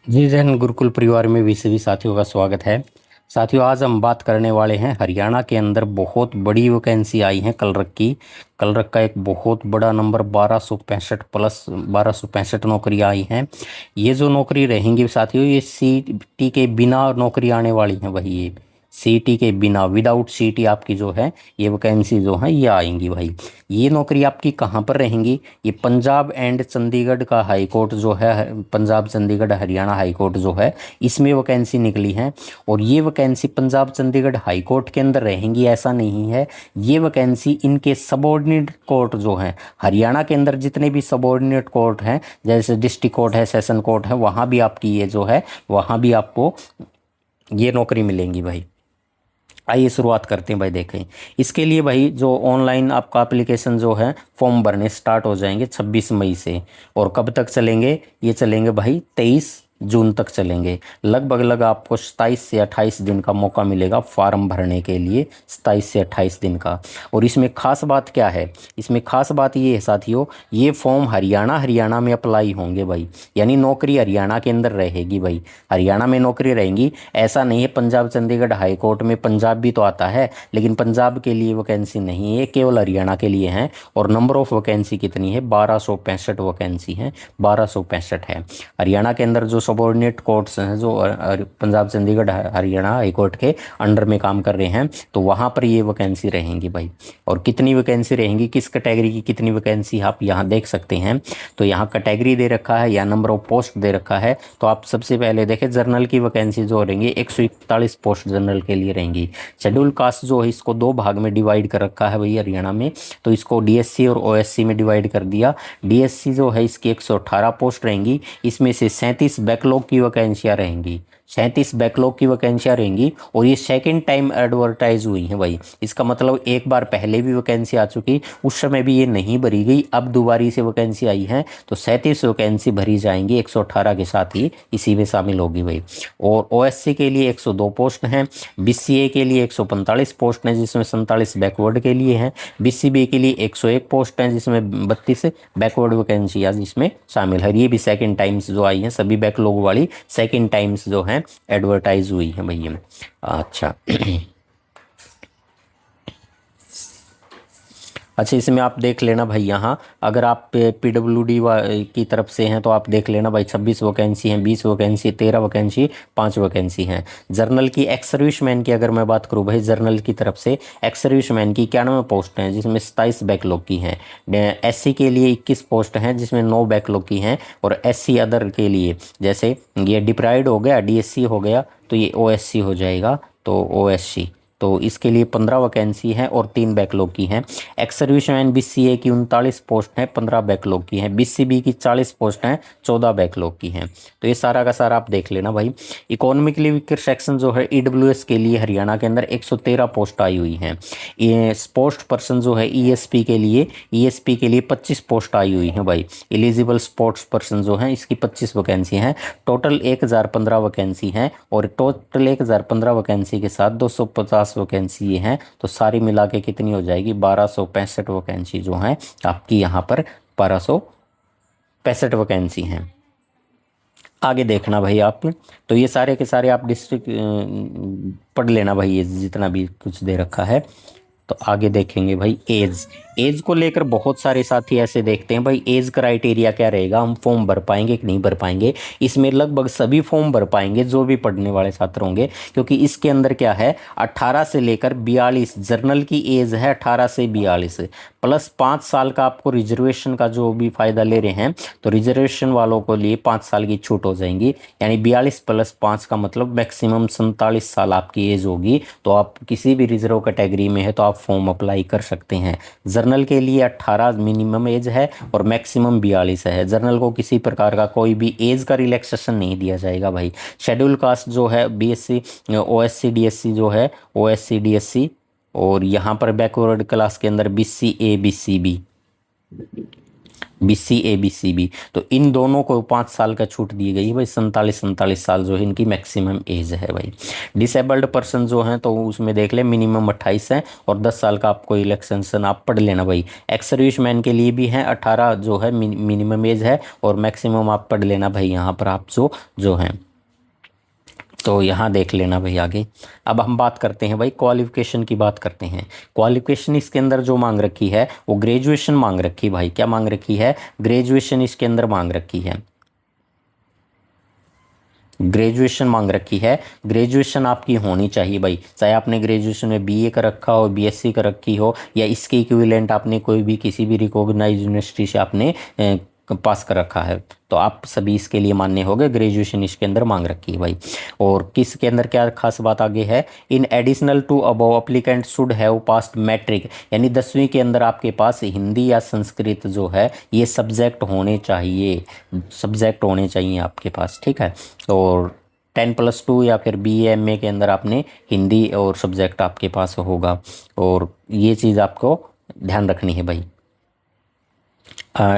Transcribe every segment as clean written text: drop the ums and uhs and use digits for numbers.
जी जैन गुरुकुल परिवार में भी सभी साथियों का स्वागत है। साथियों, आज हम बात करने वाले हैं हरियाणा के अंदर बहुत बड़ी वैकेंसी आई है कलरक की। कलरक का एक बहुत बड़ा नंबर 1265 प्लस 1265 नौकरियां आई हैं। ये जो नौकरी रहेंगी साथियों, ये सीटी के बिना नौकरी आने वाली हैं। वही ये सीटी के बिना, विदाउट सीटी आपकी जो है ये वैकेंसी जो है ये आएंगी भाई। ये नौकरी आपकी कहाँ पर रहेंगी? ये पंजाब एंड चंडीगढ़ का हाई कोर्ट जो है, पंजाब चंडीगढ़ हरियाणा हाई कोर्ट जो है, इसमें वैकेंसी निकली है। और ये vacancy Punjab Chandigarh high court के अंदर रहेंगी ऐसा नहीं है। ये वैकेंसी इनके सबऑर्डिनेट कोर्ट जो हैं, हरियाणा के अंदर जितने भी सबऑर्डिनेट कोर्ट हैं, जैसे डिस्ट्रिक्ट कोर्ट है, सेशन कोर्ट है, वहाँ भी आपकी ये जो है, वहाँ भी आपको ये नौकरी मिलेंगी भाई। आइए शुरुआत करते हैं भाई। देखें, इसके लिए भाई जो ऑनलाइन आपका एप्लीकेशन जो है, फॉर्म भरने स्टार्ट हो जाएंगे 26 मई से। और कब तक चलेंगे? ये चलेंगे भाई 23 जून तक चलेंगे। लगभग आपको 27 से 28 दिन का मौका मिलेगा फॉर्म भरने के लिए, 27 से 28 दिन का। और इसमें खास बात क्या है? इसमें खास बात ये है साथियों, ये फॉर्म हरियाणा हरियाणा में अप्लाई होंगे भाई। यानी नौकरी हरियाणा के अंदर रहेगी भाई, हरियाणा में नौकरी रहेंगी। ऐसा नहीं है पंजाब चंडीगढ़ हाई कोर्ट में पंजाब भी तो आता है, लेकिन पंजाब के लिए वैकेंसी नहीं है, केवल हरियाणा के लिए है। और नंबर ऑफ वैकेंसी कितनी है? 1265 वैकेंसी है, 1265 है। हरियाणा के अंदर जो सबॉर्डिनेट कोर्ट्स हैं, जो पंजाब चंडीगढ़ हरियाणा हाई कोर्ट के अंडर में काम कर रहे हैं, तो वहाँ पर ये वैकेंसी रहेंगी भाई। और कितनी वैकेंसी रहेंगी, किस कैटेगरी की कितनी वैकेंसी, आप यहाँ देख सकते हैं। तो यहाँ कैटेगरी दे रखा है या नंबर ऑफ पोस्ट दे रखा है। तो आप सबसे पहले देखें, जर्नल की वैकेंसी जो रहेंगी 141 पोस्ट जनरल के लिए रहेंगी। शेड्यूल कास्ट जो है, इसको दो भाग में डिवाइड कर रखा है भाई हरियाणा में। तो इसको डीएससी और ओएससी में डिवाइड कर दिया। डीएससी जो है, इसकी 118 पोस्ट रहेंगी। इसमें से 37 बैकलॉग की वैकेंसियाँ रहेंगी, 37 बैकलॉग की वैकेंसियाँ रहेंगी। और ये सेकंड टाइम एडवर्टाइज हुई हैं भाई। इसका मतलब एक बार पहले भी वैकेंसी आ चुकी, उस समय भी ये नहीं भरी गई, अब दोबारा से वैकेंसी आई है। तो 37 वैकेंसी भरी जाएंगी, 118 के साथ ही इसी में शामिल होगी भाई। और ओएससी के लिए 102 पोस्ट हैं। बीसीए के लिए 145 पोस्ट हैं, जिसमें 47 बैकवर्ड के लिए हैं। बीसीबी के लिए 101 पोस्ट हैं, जिसमें 32 बैकवर्ड वैकेंसी आज इसमें शामिल है। ये भी सेकंड टाइम्स जो आई हैं, सभी बैकलॉग वाली सेकंड टाइम्स जो हैं एडवर्टाइज हुई है भैया। अच्छा अच्छा, इसमें आप देख लेना भाई। यहाँ अगर आप पीडब्ल्यूडी की तरफ से हैं तो आप देख लेना भाई, 26 वैकेंसी हैं, 20 वैकेंसी, 13 वैकेंसी, 5 वैकेंसी हैं। जर्नल की एक्स सर्विसमैन की अगर मैं बात करूँ भाई, जर्नल की तरफ से एक्स सर्विसमैन की 91 पोस्ट हैं, जिसमें 27 बैकलॉग की हैं। एससी के लिए 21 पोस्ट हैं, जिसमें 9 बैकलॉग की हैं। और एससी अदर के लिए, जैसे ये डिप्राइड हो गया, डीएससी हो गया, तो ये ओएससी हो जाएगा, तो ओएससी। तो इसके लिए 15 वैकेंसी हैं और 3 बैकलॉग की हैं। एक्स सर्विसमैन बीसीए की 39 पोस्ट हैं, 15 बैकलॉग की हैं। बीसीबी की 40 पोस्ट हैं, 14 बैकलॉग की हैं। तो ये सारा का सारा आप देख लेना भाई। इकोनॉमिकली वीकर सेक्शन जो है, ईडब्ल्यूएस के लिए हरियाणा के अंदर 113 पोस्ट आई हुई हैं। ये स्पोर्ट्स पर्सन जो है, ईएसपी के लिए, ईएसपी के लिए 25 पोस्ट आई हुई हैं भाई। एलिजिबल स्पोर्ट्स पर्सन जो हैं, इसकी 25 वैकेंसी हैं। टोटल 1015 वैकेंसी हैं। और टोटल 1015 वैकेंसी के साथ 250 वैकेंसी ये हैं, तो सारी मिला के कितनी हो जाएगी? 1265 वैकेंसी जो हैं आपकी यहाँ पर, 1265 वैकेंसी हैं। आगे देखना भाई आप। तो ये सारे के सारे आप डिस्ट्रिक्ट पढ़ लेना भाई, ये जितना भी कुछ दे रखा है। तो आगे देखेंगे भाई, एज एज को लेकर बहुत सारे साथी ऐसे देखते हैं भाई, एज क्राइटेरिया क्या रहेगा, हम फॉर्म भर पाएंगे कि नहीं भर पाएंगे। इसमें लगभग सभी फॉर्म भर पाएंगे जो भी पढ़ने वाले छात्र होंगे, क्योंकि इसके अंदर क्या है, 18 से लेकर 42, जर्नल की एज है 18 से 42, प्लस 5 साल का आपको रिजर्वेशन का जो भी फ़ायदा ले रहे हैं, तो रिजर्वेशन वालों को लिए 5 साल की छूट हो जाएंगी। यानी 42 प्लस 5 का मतलब मैक्सिमम 47 साल आपकी एज होगी। तो आप किसी भी रिजर्व कैटेगरी में है तो आप फॉर्म अप्लाई कर सकते हैं। जर्नल के लिए 18 मिनिमम एज है और मैक्सिमम 42 है। जर्नल को किसी प्रकार का कोई भी एज का रिलैक्सेशन नहीं दिया जाएगा भाई। शेड्यूल कास्ट जो है, बीएससी, ओएससी, डीएससी जो है, ओएससी, डीएससी, और यहाँ पर बैकवर्ड क्लास के अंदर बीसीए, बीसीबी, BCA BCB, तो इन दोनों को 5 साल का छूट दी गई है भाई। 47 साल जो है इनकी मैक्सिमम एज है भाई। डिसेबल्ड पर्सन जो हैं तो उसमें देख ले मिनिमम 28 है और 10 साल का आपको इलेक्शन आप पढ़ लेना भाई। एक्स सर्विस मैन के लिए भी है 18 जो है मिनिमम एज है और मैक्सिमम आप पढ़ लेना भाई यहाँ पर आप जो हैं। तो यहाँ देख लेना भाई आगे। अब हम बात करते हैं भाई क्वालिफिकेशन की बात करते हैं। क्वालिफिकेशन इसके अंदर जो मांग रखी है वो ग्रेजुएशन मांग रखी है भाई। क्या मांग रखी है? ग्रेजुएशन इसके अंदर मांग रखी है। ग्रेजुएशन मांग रखी है। ग्रेजुएशन आपकी होनी चाहिए भाई, चाहे आपने ग्रेजुएशन में बीए कर रखा हो, बीएससी कर रखी हो, या इसके इक्विवेलेंट आपने कोई भी किसी भी रिकॉग्नाइज्ड यूनिवर्सिटी से आपने पास कर रखा है, तो आप सभी इसके लिए मान्य हो गए। ग्रेजुएशन इसके अंदर मांग रखी है भाई। और किसके अंदर क्या खास बात आगे है? In additional to above applicant should have passed matric, यानी 10वीं के अंदर आपके पास हिंदी या संस्कृत जो है ये सब्जेक्ट होने चाहिए, सब्जेक्ट होने चाहिए आपके पास, ठीक है। और 10+2 या फिर BA MA के अंदर आपने हिंदी और सब्जेक्ट आपके पास होगा, और ये चीज़ आपको ध्यान रखनी है भाई।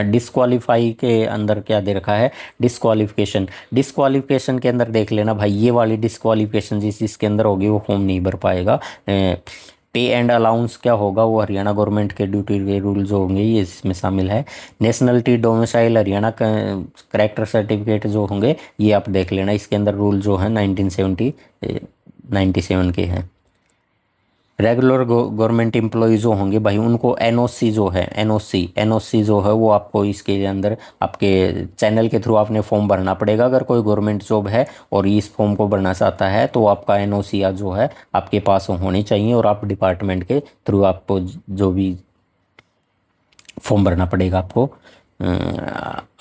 डिस्क्वालीफाई के अंदर क्या दे रखा है? डिस्क्वालिफिकेशन। डिस्क्वालिफिकेशन के अंदर देख लेना भाई, ये वाली डिस्क्वालिफिकेशन जिसके अंदर होगी वो फॉर्म नहीं भर पाएगा। पे एंड अलाउंस क्या होगा वो हरियाणा गवर्नमेंट के ड्यूटी के रूल जो होंगे ये इसमें शामिल है। Nationality domicile Haryana character certificate जो होंगे ये आप देख लेना, इसके अंदर रूल जो है 1997 के हैं। रेगुलर गवर्नमेंट एम्प्लॉय जो होंगे भाई उनको एनओसी जो है, एनओसी जो है वो आपको इसके अंदर आपके चैनल के थ्रू आपने फॉर्म भरना पड़ेगा। अगर कोई गवर्नमेंट जॉब है और इस फॉर्म को भरना चाहता है तो आपका एनओसी या जो है आपके पास होनी चाहिए, और आप डिपार्टमेंट के थ्रू आपको जो भी फॉर्म भरना पड़ेगा आपको।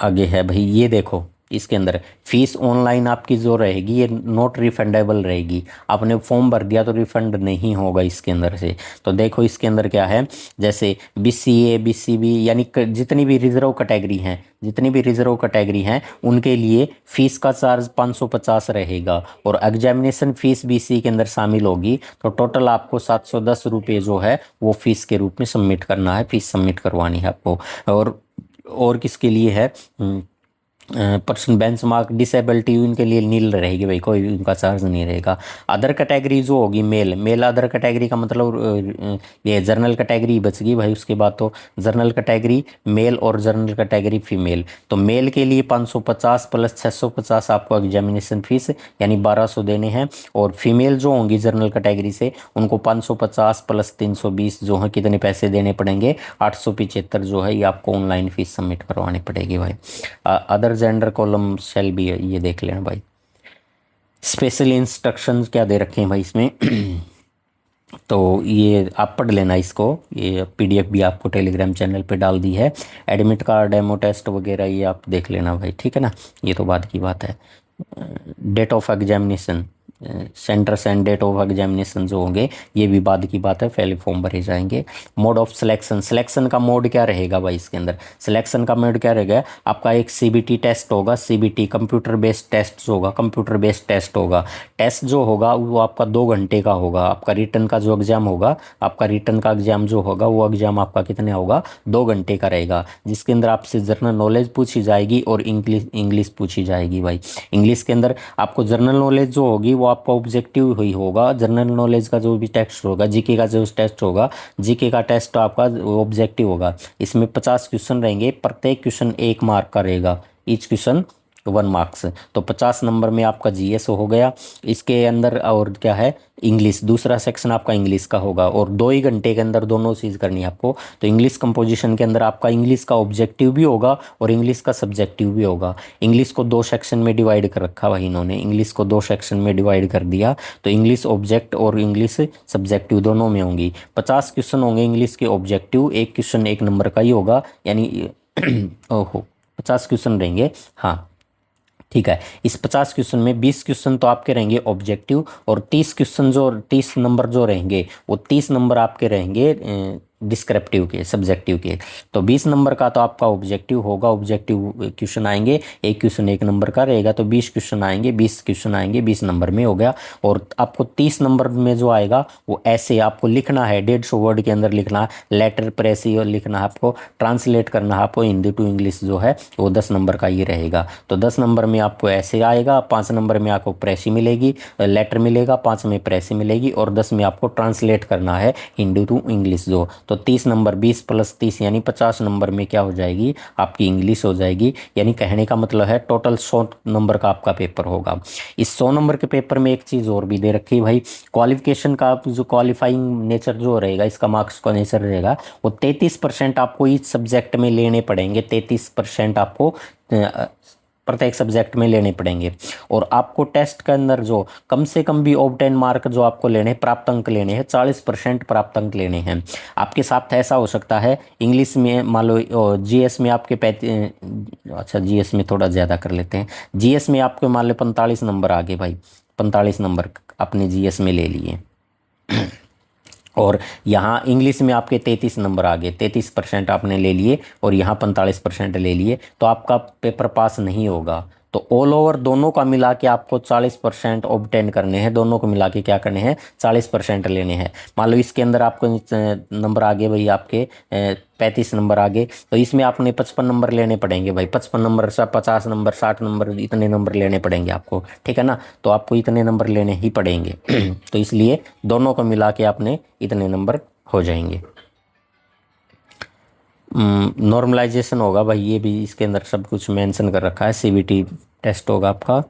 आगे है भाई, ये देखो इसके अंदर फीस ऑनलाइन आपकी जो रहेगी ये नॉट रिफंडेबल रहेगी। आपने फॉर्म भर दिया तो रिफंड नहीं होगा इसके अंदर से। तो देखो इसके अंदर क्या है, जैसे BCA BCB यानी जितनी भी रिजर्व कैटेगरी हैं, जितनी भी रिजर्व कैटेगरी हैं उनके लिए फ़ीस का चार्ज 550 रहेगा, और एग्जामिनेशन फ़ीस भी इसी के अंदर शामिल होगी। तो टोटल आपको 710 रुपये जो है वो फ़ीस के रूप में सबमिट करना है, फ़ीस सबमिट करवानी है आपको। और किसके लिए है? पर्सन बेंचमार्क डिसेबिलिटी इनके लिए नील रहेगी भाई, कोई उनका चार्ज नहीं रहेगा। अदर कैटेगरी जो होगी मेल अदर कैटेगरी का मतलब ये जनरल कैटेगरी बचगी भाई। उसके बाद तो जनरल कैटेगरी मेल और जनरल कैटेगरी फीमेल। तो मेल के लिए 550 प्लस 650 आपको एग्जामिनेशन फीस यानी 1200 देने हैं, और फीमेल जो होंगी जनरल कैटेगरी से उनको 550 प्लस 320 जो है कितने पैसे देने पड़ेंगे? 875 जो है ये आपको ऑनलाइन फीस सबमिट करवानी पड़ेगी भाई। अदर जेंडर कॉलम सेल भी है, ये देख लेना भाई। स्पेशल इंस्ट्रक्शंस क्या दे रखे हैं भाई इसमें तो ये आप पढ़ लेना इसको, ये PDF भी आपको टेलीग्राम चैनल पे डाल दी है। एडमिट कार्ड, डेमो टेस्ट वगैरह ये आप देख लेना भाई, ठीक है ना। ये तो बाद की बात है। Date of examination, centres and date of examination जो होंगे ये भी बाद की बात है, पहले फॉर्म भरे जाएंगे। मोड ऑफ सिलेक्शन, सिलेक्शन का मोड क्या रहेगा भाई इसके अंदर? सिलेक्शन का मोड क्या रहेगा? आपका एक CBT टेस्ट होगा, CBT कंप्यूटर बेस्ड टेस्ट होगा, कंप्यूटर बेस्ड टेस्ट होगा। टेस्ट जो होगा वो आपका 2 घंटे का होगा। आपका रिटर्न का जो एग्जाम होगा, आपका रिटर्न का एग्जाम जो होगा वो एग्जाम आपका कितने होगा? 2 घंटे का रहेगा, जिसके अंदर आपसे जनरल नॉलेज पूछी जाएगी और इंग्लिश पूछी जाएगी भाई। इंग्लिश के अंदर आपको जनरल नॉलेज जो होगी वो आपका ऑब्जेक्टिव ही होगा। जनरल नॉलेज का जो भी टेस्ट होगा, जीके का जो टेस्ट होगा, जीके का टेस्ट आपका ऑब्जेक्टिव होगा। इसमें 50 क्वेश्चन रहेंगे, प्रत्येक क्वेश्चन 1 मार्क का रहेगा, ईच क्वेश्चन 1 मार्क्स। तो 50 नंबर में आपका GS हो गया इसके अंदर। और क्या है? इंग्लिश, दूसरा सेक्शन आपका इंग्लिश का होगा, और 2 ही घंटे के अंदर दोनों चीज़ करनी है आपको। तो इंग्लिश कंपोजिशन के अंदर आपका इंग्लिश का ऑब्जेक्टिव भी होगा और इंग्लिश का सब्जेक्टिव भी होगा। इंग्लिश को 2 सेक्शन में डिवाइड कर रखा भाई इन्होंने, इंग्लिश को 2 सेक्शन में डिवाइड कर दिया। तो इंग्लिश ऑब्जेक्ट और इंग्लिश सब्जेक्टिव दोनों में होंगी। 50 क्वेश्चन होंगे इंग्लिश के ऑब्जेक्टिव, एक क्वेश्चन 1 नंबर का ही होगा, यानी ओहो 50 क्वेश्चन रहेंगे, हाँ ठीक है। इस 50 क्वेश्चन में 20 क्वेश्चन तो आपके रहेंगे ऑब्जेक्टिव, और 30 क्वेश्चन जो 30 नंबर जो रहेंगे वो 30 नंबर आपके रहेंगे डिस्क्रिप्टिव के, सब्जेक्टिव के। तो 20 नंबर का तो आपका ऑब्जेक्टिव होगा, ऑब्जेक्टिव क्वेश्चन आएंगे, एक क्वेश्चन 1 नंबर का रहेगा, तो 20 क्वेश्चन आएंगे, 20 क्वेश्चन आएंगे, 20 नंबर में हो गया। और आपको 30 नंबर में जो आएगा वो ऐसे आपको लिखना है, 150 वर्ड के अंदर लिखना है, लेटर प्रेस लिखना है आपको, ट्रांसलेट करना है आपको हिंदी टू इंग्लिश जो है वो 10 नंबर का ही रहेगा। तो 10 नंबर में आपको ऐसे आएगा, 5 नंबर में आपको प्रेसी मिलेगी, लेटर मिलेगा, 5 में प्रेसी मिलेगी, और 10 में आपको ट्रांसलेट करना है हिंदी टू इंग्लिश जो। तो 30 नंबर, 20 + 30 यानी 50 नंबर में क्या हो जाएगी, आपकी इंग्लिश हो जाएगी। यानी कहने का मतलब है टोटल 100 नंबर का आपका पेपर होगा। इस 100 नंबर के पेपर में एक चीज़ और भी दे रखी है भाई, क्वालिफिकेशन का जो क्वालिफाइंग नेचर जो रहेगा, इसका मार्क्स का नेचर रहेगा वो 33% आपको इस सब्जेक्ट में लेने पड़ेंगे, 33% आपको प्रत्येक सब्जेक्ट में लेने पड़ेंगे। और आपको टेस्ट के अंदर जो कम से कम भी ऑब्टेन मार्क जो आपको लेने हैं, प्राप्त अंक लेने हैं, 40% प्राप्त अंक लेने हैं। आपके साथ ऐसा हो सकता है इंग्लिश में मान लो जीएस में आपके अच्छा जीएस में थोड़ा ज़्यादा कर लेते हैं, जीएस में आपके मान लो 45 नंबर आ गए भाई, 45 नंबर अपने जीएस में ले लिए, और यहाँ इंग्लिश में आपके 33 नंबर आ गए, 33% आपने ले लिए, और यहाँ 45% ले लिए, तो आपका पेपर पास नहीं होगा। तो ऑल ओवर दोनों का मिला के आपको 40% ऑब्टेन करने हैं, दोनों को मिला के क्या करने हैं, 40% लेने हैं। मान लो इसके अंदर आपको नंबर आ गए भाई, आपके 35 नंबर आ गए, तो इसमें आपने 55 नंबर लेने पड़ेंगे भाई, 55 नंबर से 50 नंबर, 60 नंबर, इतने नंबर लेने पड़ेंगे आपको, ठीक है ना। तो आपको इतने नंबर लेने ही पड़ेंगे तो इसलिए दोनों को मिला के आपने इतने नंबर हो जाएंगे। नॉर्मलाइजेशन होगा भाई, ये भी इसके अंदर सब कुछ मेंशन कर रखा है, सीबीटी टेस्ट होगा आपका।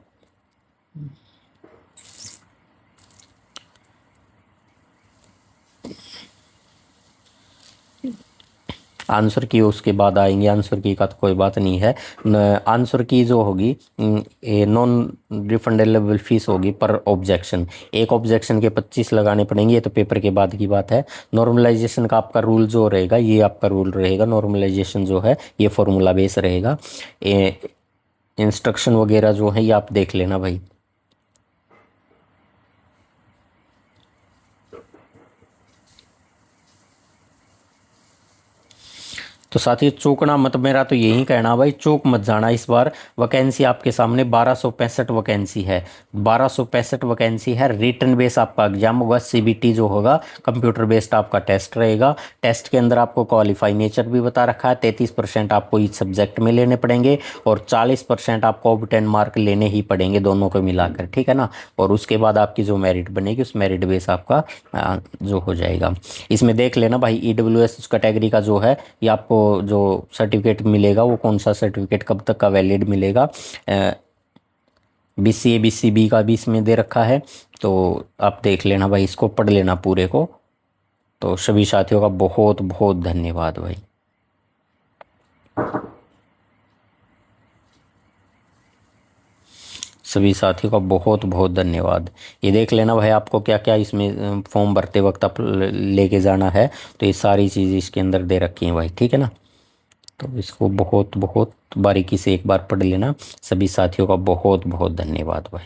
आंसर की उसके बाद आएंगे, आंसर की का तो कोई बात नहीं है। आंसर की जो होगी ये नॉन रिफंडेबल फीस होगी पर ऑब्जेक्शन, एक ऑब्जेक्शन के 25 लगाने पड़ेंगे, ये तो पेपर के बाद की बात है। नॉर्मलाइजेशन का आपका रूल जो रहेगा, ये आपका रूल रहेगा, नॉर्मलाइजेशन जो है ये फॉर्मूला बेस रहेगा। इंस्ट्रक्शन वगैरह जो है ये आप देख लेना भाई। तो साथियों चूकना मत, मेरा तो यही कहना भाई, चूक मत जाना। इस बार वैकेंसी आपके सामने 1265 वैकेंसी है, 1265 वैकेंसी है। रिटन बेस आपका एग्जाम होगा, सीबीटी जो होगा कंप्यूटर बेस्ड आपका टेस्ट रहेगा। टेस्ट के अंदर आपको क्वालिफाई नेचर भी बता रखा है, 33% आपको इस सब्जेक्ट में लेने पड़ेंगे, और 40% आपको ऑब्टेन मार्क लेने ही पड़ेंगे दोनों को मिलाकर, ठीक है ना। और उसके बाद आपकी जो मेरिट बनेगी उस मेरिट बेस आपका जो हो जाएगा। इसमें देख लेना भाई, ईडब्ल्यूएस कैटेगरी का जो है ये आपको जो सर्टिफिकेट मिलेगा वो कौन सा सर्टिफिकेट कब तक का वैलिड मिलेगा। बीसीए बीसीबी का भी इसमें दे रखा है, तो आप देख लेना भाई, इसको पढ़ लेना पूरे को। तो सभी साथियों का बहुत बहुत धन्यवाद भाई। सभी साथियों का बहुत बहुत धन्यवाद। ये देख लेना भाई आपको क्या क्या इसमें फॉर्म भरते वक्त आप लेके जाना है, तो ये सारी चीज़ें इसके अंदर दे रखी हैं भाई, ठीक है ना। तो इसको बहुत बहुत बारीकी से एक बार पढ़ लेना। सभी साथियों का बहुत बहुत धन्यवाद भाई।